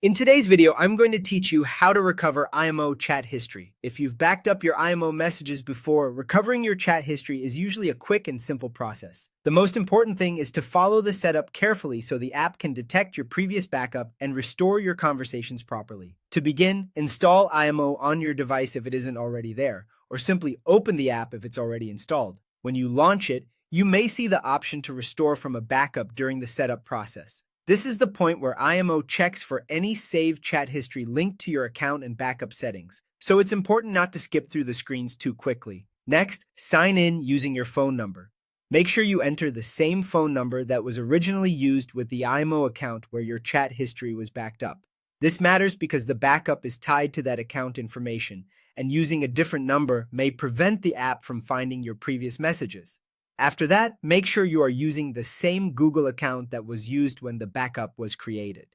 In today's video, I'm going to teach you how to recover IMO chat history. If you've backed up your IMO messages before, recovering your chat history is usually a quick and simple process. The most important thing is to follow the setup carefully so the app can detect your previous backup and restore your conversations properly. To begin, install IMO on your device if it isn't already there, or simply open the app if it's already installed. When you launch it, you may see the option to restore from a backup during the setup process. This is the point where IMO checks for any saved chat history linked to your account and backup settings, so it's important not to skip through the screens too quickly. Next, sign in using your phone number. Make sure you enter the same phone number that was originally used with the IMO account where your chat history was backed up. This matters because the backup is tied to that account information, and using a different number may prevent the app from finding your previous messages. After that, make sure you are using the same Google account that was used when the backup was created.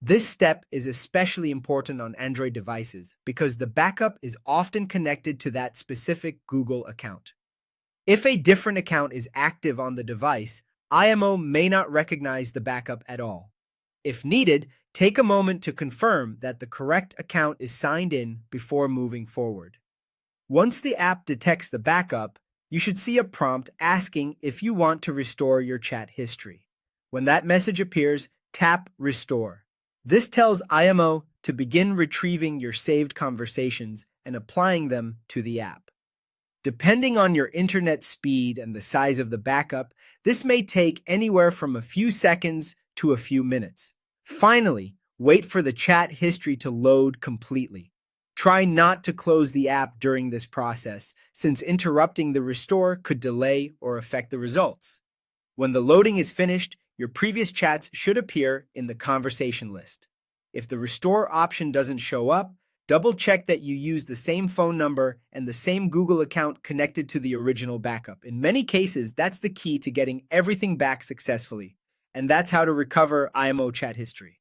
This step is especially important on Android devices because the backup is often connected to that specific Google account. If a different account is active on the device, IMO may not recognize the backup at all. If needed, take a moment to confirm that the correct account is signed in before moving forward. Once the app detects the backup, you should see a prompt asking if you want to restore your chat history. When that message appears, tap Restore. This tells IMO to begin retrieving your saved conversations and applying them to the app. Depending on your internet speed and the size of the backup, this may take anywhere from a few seconds to a few minutes. Finally, wait for the chat history to load completely. Try not to close the app during this process, since interrupting the restore could delay or affect the results. When the loading is finished, your previous chats should appear in the conversation list. If the restore option doesn't show up, double-check that you use the same phone number and the same Google account connected to the original backup. In many cases, that's the key to getting everything back successfully. And that's how to recover IMO chat history.